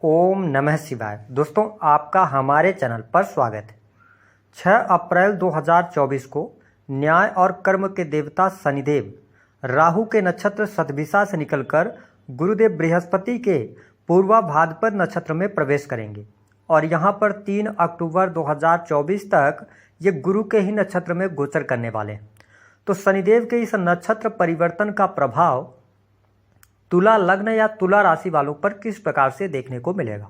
ओम नमः शिवाय। दोस्तों, आपका हमारे चैनल पर स्वागत है। 6 अप्रैल 2024 को न्याय और कर्म के देवता शनिदेव राहु के नक्षत्र शतभिषा से निकलकर गुरुदेव बृहस्पति के पूर्वा भाद्रपद नक्षत्र में प्रवेश करेंगे और यहाँ पर 3 अक्टूबर 2024 तक ये गुरु के ही नक्षत्र में गोचर करने वाले हैं। तो शनिदेव के इस नक्षत्र परिवर्तन का प्रभाव तुला लग्न या तुला राशि वालों पर किस प्रकार से देखने को मिलेगा।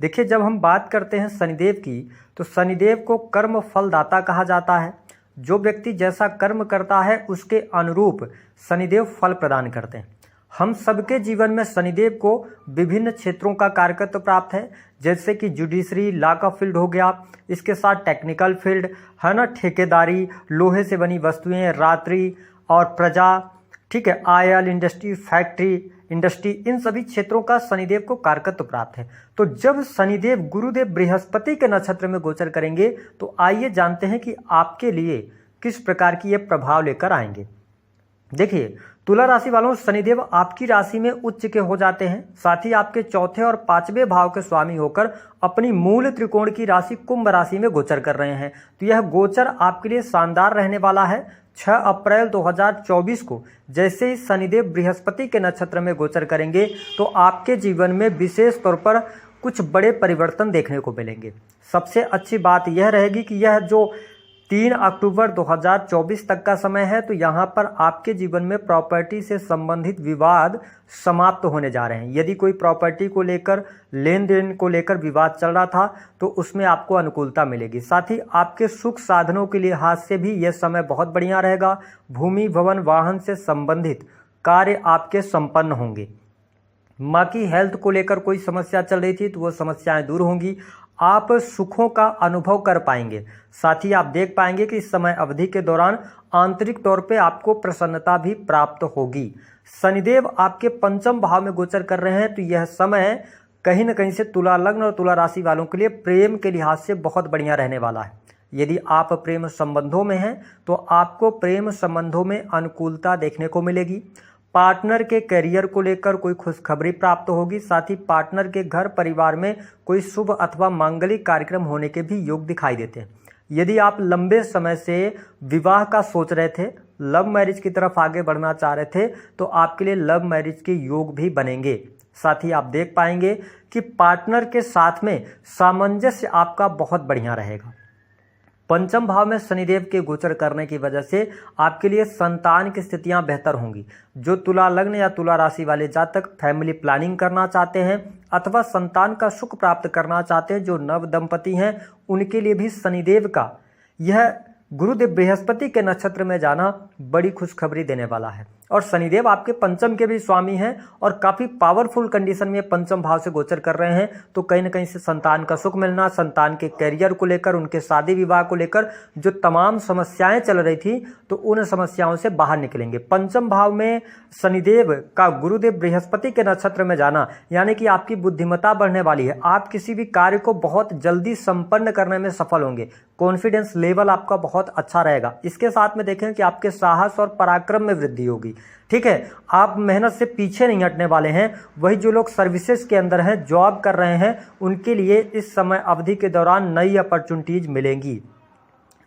देखिए, जब हम बात करते हैं शनिदेव की, तो शनिदेव को कर्म फलदाता कहा जाता है। जो व्यक्ति जैसा कर्म करता है उसके अनुरूप शनिदेव फल प्रदान करते हैं। हम सबके जीवन में शनिदेव को विभिन्न क्षेत्रों का कारकत्व प्राप्त है, जैसे कि जुडिशरी, लॉ का फील्ड हो गया, इसके साथ टेक्निकल फील्ड है ना, ठेकेदारी, लोहे से बनी वस्तुएं, रात्रि और प्रजा, ठीक है, आयल इंडस्ट्री, फैक्ट्री इंडस्ट्री, इन सभी क्षेत्रों का शनिदेव को कारकत्व प्राप्त है। तो जब शनिदेव गुरुदेव बृहस्पति के नक्षत्र में गोचर करेंगे, तो आइए जानते हैं कि आपके लिए किस प्रकार की ये प्रभाव लेकर आएंगे। देखिए, तुला राशि वालों, शनिदेव आपकी राशि में उच्च के हो जाते हैं, साथ ही आपके चौथे और पांचवें भाव के स्वामी होकर अपनी मूल त्रिकोण की राशि कुंभ राशि में गोचर कर रहे हैं। तो यह गोचर आपके लिए शानदार रहने वाला है। 6 अप्रैल 2024 को जैसे ही शनिदेव बृहस्पति के नक्षत्र में गोचर करेंगे, तो आपके जीवन में विशेष तौर पर कुछ बड़े परिवर्तन देखने को मिलेंगे। सबसे अच्छी बात यह रहेगी कि यह जो 3 अक्टूबर 2024 तक का समय है, तो यहाँ पर आपके जीवन में प्रॉपर्टी से संबंधित विवाद समाप्त होने जा रहे हैं। यदि कोई प्रॉपर्टी को लेकर, लेन देन को लेकर विवाद चल रहा था, तो उसमें आपको अनुकूलता मिलेगी। साथ ही आपके सुख साधनों के लिहाज से भी यह समय बहुत बढ़िया रहेगा। भूमि, भवन, वाहन से संबंधित कार्य आपके संपन्न होंगे। माँ की हेल्थ को लेकर कोई समस्या चल रही थी, तो वो समस्याएं दूर होंगी। आप सुखों का अनुभव कर पाएंगे। साथ ही आप देख पाएंगे कि इस समय अवधि के दौरान आंतरिक तौर पे आपको प्रसन्नता भी प्राप्त होगी। शनिदेव आपके पंचम भाव में गोचर कर रहे हैं, तो यह समय कहीं न कहीं से तुला लग्न और तुला राशि वालों के लिए प्रेम के लिहाज से बहुत बढ़िया रहने वाला है। यदि आप प्रेम संबंधों में हैं, तो आपको प्रेम संबंधों में अनुकूलता देखने को मिलेगी। पार्टनर के करियर को लेकर कोई खुशखबरी प्राप्त होगी। साथ ही पार्टनर के घर परिवार में कोई शुभ अथवा मांगलिक कार्यक्रम होने के भी योग दिखाई देते हैं। यदि आप लंबे समय से विवाह का सोच रहे थे, लव मैरिज की तरफ आगे बढ़ना चाह रहे थे, तो आपके लिए लव मैरिज के योग भी बनेंगे। साथ ही आप देख पाएंगे कि पार्टनर के साथ में सामंजस्य आपका बहुत बढ़िया रहेगा। पंचम भाव में शनिदेव के गोचर करने की वजह से आपके लिए संतान की स्थितियां बेहतर होंगी। जो तुला लग्न या तुला राशि वाले जातक फैमिली प्लानिंग करना चाहते हैं अथवा संतान का सुख प्राप्त करना चाहते हैं, जो नव दंपति हैं, उनके लिए भी शनिदेव का यह गुरुदेव बृहस्पति के नक्षत्र में जाना बड़ी खुशखबरी देने वाला है। और शनिदेव आपके पंचम के भी स्वामी हैं और काफ़ी पावरफुल कंडीशन में पंचम भाव से गोचर कर रहे हैं। तो कहीं ना कहीं से संतान का सुख मिलना, संतान के करियर को लेकर, उनके शादी विवाह को लेकर जो तमाम समस्याएं चल रही थी, तो उन समस्याओं से बाहर निकलेंगे। पंचम भाव में शनिदेव का गुरुदेव बृहस्पति के नक्षत्र में जाना यानी कि आपकी बुद्धिमत्ता बढ़ने वाली है। आप किसी भी कार्य को बहुत जल्दी संपन्न करने में सफल होंगे। कॉन्फिडेंस लेवल आपका बहुत अच्छा रहेगा। इसके साथ में देखें कि आपके साहस और पराक्रम में वृद्धि होगी। ठीक है, आप मेहनत से पीछे नहीं हटने वाले हैं। वही जो लोग सर्विसेज के अंदर हैं, जॉब कर रहे हैं, उनके लिए इस समय अवधि के दौरान नई अपॉर्चुनिटीज मिलेंगी।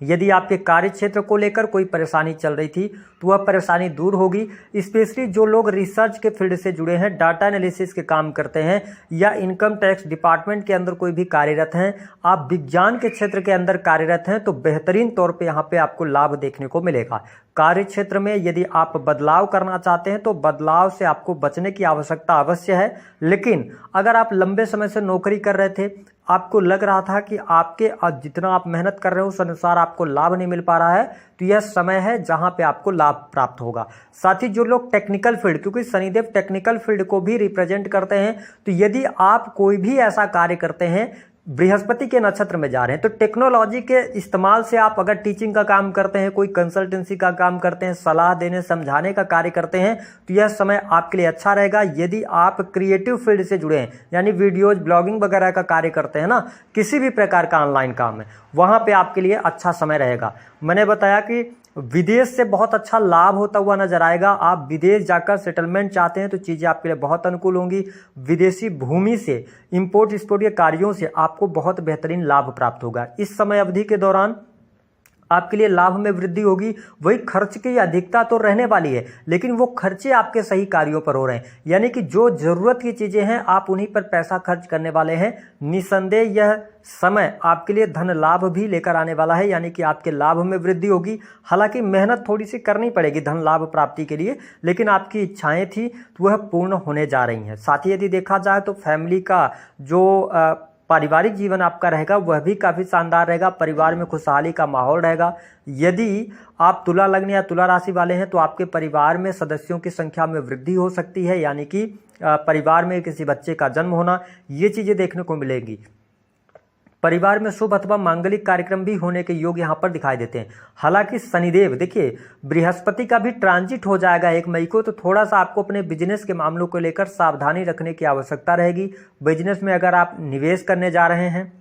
यदि आपके कार्य क्षेत्र को लेकर कोई परेशानी चल रही थी, तो वह परेशानी दूर होगी। स्पेशली जो लोग रिसर्च के फील्ड से जुड़े हैं, डाटा एनालिसिस के काम करते हैं, या इनकम टैक्स डिपार्टमेंट के अंदर कोई भी कार्यरत हैं, आप विज्ञान के क्षेत्र के अंदर कार्यरत हैं, तो बेहतरीन तौर पे यहाँ पे आपको लाभ देखने को मिलेगा। कार्य क्षेत्र में यदि आप बदलाव करना चाहते हैं, तो बदलाव से आपको बचने की आवश्यकता अवश्य है। लेकिन अगर आप लंबे समय से नौकरी कर रहे थे, आपको लग रहा था कि आपके जितना आप मेहनत कर रहे हो उस अनुसार आपको लाभ नहीं मिल पा रहा है, तो यह समय है जहां पे आपको लाभ प्राप्त होगा। साथ ही जो लोग टेक्निकल फील्ड, क्योंकि शनिदेव टेक्निकल फील्ड को भी रिप्रेजेंट करते हैं, तो यदि आप कोई भी ऐसा कार्य करते हैं, बृहस्पति के नक्षत्र में जा रहे हैं, तो टेक्नोलॉजी के इस्तेमाल से आप अगर टीचिंग का काम करते हैं, कोई कंसल्टेंसी का काम करते हैं, सलाह देने समझाने का कार्य करते हैं, तो यह समय आपके लिए अच्छा रहेगा। यदि आप क्रिएटिव फील्ड से जुड़े हैं, यानी वीडियोज, ब्लॉगिंग वगैरह का कार्य करते हैं ना, किसी भी प्रकार का ऑनलाइन काम है, वहां पे आपके लिए अच्छा समय रहेगा। मैंने बताया कि विदेश से बहुत अच्छा लाभ होता हुआ नजर आएगा। आप विदेश जाकर सेटलमेंट चाहते हैं तो चीज़ें आपके लिए बहुत अनुकूल होंगी। विदेशी भूमि से इंपोर्ट एक्सपोर्ट के कार्यों से आपको बहुत बेहतरीन लाभ प्राप्त होगा। इस समय अवधि के दौरान आपके लिए लाभ में वृद्धि होगी। वही खर्च की अधिकता तो रहने वाली है, लेकिन वो खर्चे आपके सही कार्यों पर हो रहे हैं, यानी कि जो जरूरत की चीजें हैं आप उन्हीं पर पैसा खर्च करने वाले हैं। निसंदेह यह समय आपके लिए धन लाभ भी लेकर आने वाला है, यानी कि आपके लाभ में वृद्धि होगी। हालांकि मेहनत थोड़ी सी करनी पड़ेगी धन लाभ प्राप्ति के लिए, लेकिन आपकी इच्छाएं थी तो वह पूर्ण होने जा रही हैं। साथ ही यदि देखा जाए तो फैमिली का जो पारिवारिक जीवन आपका रहेगा वह भी काफ़ी शानदार रहेगा। परिवार में खुशहाली का माहौल रहेगा। यदि आप तुला लग्न या तुला राशि वाले हैं तो आपके परिवार में सदस्यों की संख्या में वृद्धि हो सकती है, यानी कि परिवार में किसी बच्चे का जन्म होना, ये चीज़ें देखने को मिलेंगी। परिवार में शुभ अथवा मांगलिक कार्यक्रम भी होने के योग यहाँ पर दिखाई देते हैं। हालांकि शनिदेव देखिए बृहस्पति का भी ट्रांजिट हो जाएगा 1 मई को, तो थोड़ा सा आपको अपने बिजनेस के मामलों को लेकर सावधानी रखने की आवश्यकता रहेगी। बिजनेस में अगर आप निवेश करने जा रहे हैं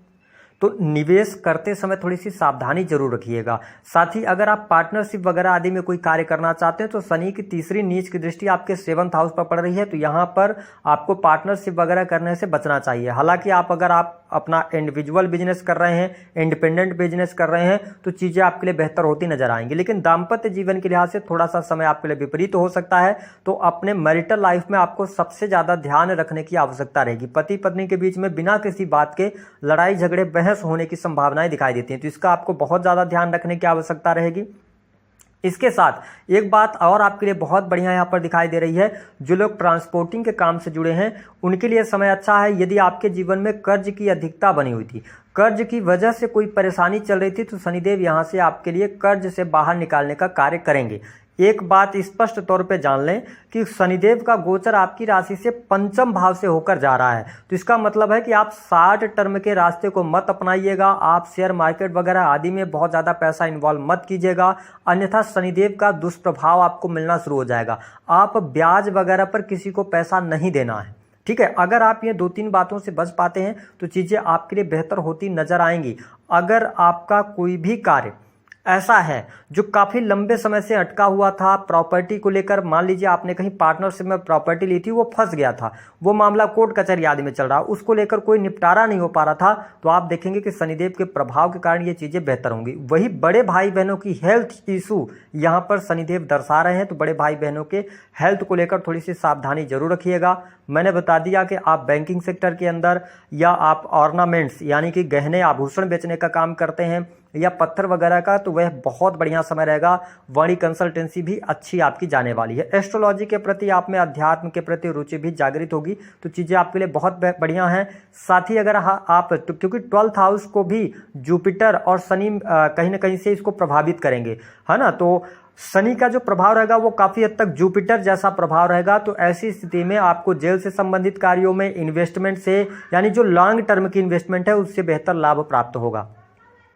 तो निवेश करते समय थोड़ी सी सावधानी जरूर रखिएगा। साथ ही अगर आप पार्टनरशिप वगैरह आदि में कोई कार्य करना चाहते हैं तो शनि की तीसरी नीच की दृष्टि आपके 7th हाउस पर पड़ रही है, तो यहाँ पर आपको पार्टनरशिप वगैरह करने से बचना चाहिए। हालांकि अगर आप अपना इंडिविजुअल बिजनेस कर रहे हैं, इंडिपेंडेंट बिजनेस कर रहे हैं, तो चीज़ें आपके लिए बेहतर होती नजर आएंगी। लेकिन दाम्पत्य जीवन के लिहाज से थोड़ा सा समय आपके लिए विपरीत हो सकता है, तो अपने मैरिटल लाइफ में आपको सबसे ज़्यादा ध्यान रखने की आवश्यकता रहेगी। पति पत्नी के बीच में बिना किसी बात के लड़ाई झगड़े बहस होने की संभावनाएं दिखाई देती हैं, तो इसका आपको बहुत ज़्यादा ध्यान रखने की आवश्यकता रहेगी। इसके साथ एक बात और आपके लिए बहुत बढ़िया यहाँ पर दिखाई दे रही है, जो लोग ट्रांसपोर्टिंग के काम से जुड़े हैं उनके लिए समय अच्छा है। यदि आपके जीवन में कर्ज की अधिकता बनी हुई थी, कर्ज की वजह से कोई परेशानी चल रही थी, तो शनिदेव यहाँ से आपके लिए कर्ज से बाहर निकालने का कार्य करेंगे। एक बात स्पष्ट तौर पे जान लें कि शनिदेव का गोचर आपकी राशि से 5म भाव से होकर जा रहा है, तो इसका मतलब है कि आप शॉर्ट टर्म के रास्ते को मत अपनाइएगा। आप शेयर मार्केट वगैरह आदि में बहुत ज़्यादा पैसा इन्वॉल्व मत कीजिएगा, अन्यथा शनिदेव का दुष्प्रभाव आपको मिलना शुरू हो जाएगा। आप ब्याज वगैरह पर किसी को पैसा नहीं देना है, ठीक है। अगर आप ये 2-3 बातों से बच पाते हैं तो चीज़ें आपके लिए बेहतर होती नजर आएंगी। अगर आपका कोई भी कार्य ऐसा है जो काफ़ी लंबे समय से अटका हुआ था, प्रॉपर्टी को लेकर, मान लीजिए आपने कहीं पार्टनरशिप में प्रॉपर्टी ली थी, वो फंस गया था, वो मामला कोर्ट कचहरी आदि में चल रहा, उसको लेकर कोई निपटारा नहीं हो पा रहा था, तो आप देखेंगे कि शनिदेव के प्रभाव के कारण ये चीज़ें बेहतर होंगी। वही बड़े भाई बहनों की हेल्थ इशू यहाँ पर शनिदेव दर्शा रहे हैं, तो बड़े भाई बहनों के हेल्थ को लेकर थोड़ी सी सावधानी जरूर रखिएगा। मैंने बता दिया कि आप बैंकिंग सेक्टर के अंदर या आप ऑर्नामेंट्स यानी कि गहने आभूषण बेचने का काम करते हैं या पत्थर वगैरह का, तो वह बहुत बढ़िया समय रहेगा। वाणी कंसल्टेंसी भी अच्छी आपकी जाने वाली है। एस्ट्रोलॉजी के प्रति आप में अध्यात्म के प्रति रुचि भी जागृत होगी, तो चीज़ें आपके लिए बहुत बढ़िया हैं। साथ ही अगर आप क्योंकि 12th हाउस को भी जुपिटर और शनि कहीं ना कहीं से इसको प्रभावित करेंगे, है ना, तो शनि का जो प्रभाव रहेगा वो काफ़ी हद तक जुपिटर जैसा प्रभाव रहेगा। तो ऐसी स्थिति में आपको जेल से संबंधित कार्यों में इन्वेस्टमेंट से, यानी जो लॉन्ग टर्म की इन्वेस्टमेंट है, उससे बेहतर लाभ प्राप्त होगा।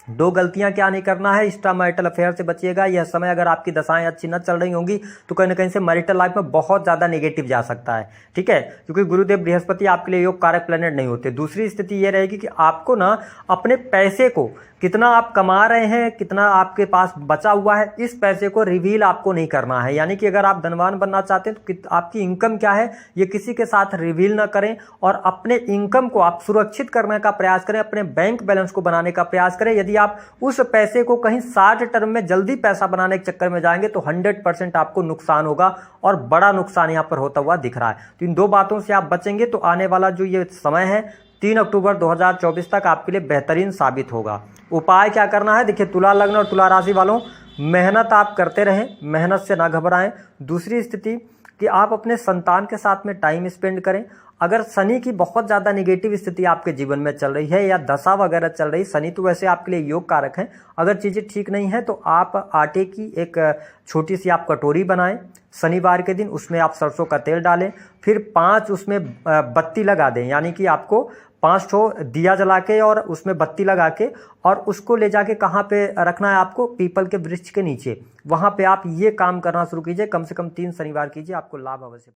2 गलतियां क्या नहीं करना है, एक्स्ट्रा मैरिटल अफेयर से बचिएगा। यह समय अगर आपकी दशाएं अच्छी न चल रही होंगी तो कहीं ना कहीं से मैरिटल लाइफ में बहुत ज़्यादा नेगेटिव जा सकता है, ठीक है, क्योंकि गुरुदेव बृहस्पति आपके लिए योग कारक प्लैनेट नहीं होते। दूसरी स्थिति यह रहेगी कि आपको ना अपने पैसे को, कितना आप कमा रहे हैं, कितना आपके पास बचा हुआ है, इस पैसे को रिवील आपको नहीं करना है। यानी कि अगर आप धनवान बनना चाहते हैं तो आपकी इनकम क्या है ये किसी के साथ रिवील ना करें, और अपने इनकम को आप सुरक्षित करने का प्रयास करें, अपने बैंक बैलेंस को बनाने का प्रयास करें। यदि आप उस पैसे को कहीं शॉर्ट टर्म में जल्दी पैसा बनाने के चक्कर में जाएंगे तो 100% आपको नुकसान होगा, और बड़ा नुकसान यहां पर होता हुआ दिख रहा है। तो इन 2 बातों से आप बचेंगे तो आने वाला जो ये समय है 3 अक्टूबर 2024 तक आपके लिए बेहतरीन साबित होगा। उपाय क्या करना है, देखिए तुला लग्न और तुला राशि वालों, मेहनत आप करते रहें, मेहनत से ना घबराएं। दूसरी स्थिति कि आप अपने संतान के साथ में टाइम स्पेंड करें। अगर शनि की बहुत ज़्यादा नेगेटिव स्थिति आपके जीवन में चल रही है या दशा वगैरह चल रही, शनि तो वैसे आपके लिए योग कारक हैं, अगर चीज़ें ठीक नहीं है तो आप आटे की एक छोटी सी आप कटोरी बनाएं शनिवार के दिन, उसमें आप सरसों का तेल डालें, फिर 5 उसमें बत्ती लगा दें, यानी कि आपको 5 ठो दिया जला के और उसमें बत्ती लगा के, और उसको ले जाके कहाँ पे रखना है आपको, पीपल के वृक्ष के नीचे, वहाँ पे आप ये काम करना शुरू कीजिए। कम से कम 3 शनिवार कीजिए, आपको लाभ अवश्य।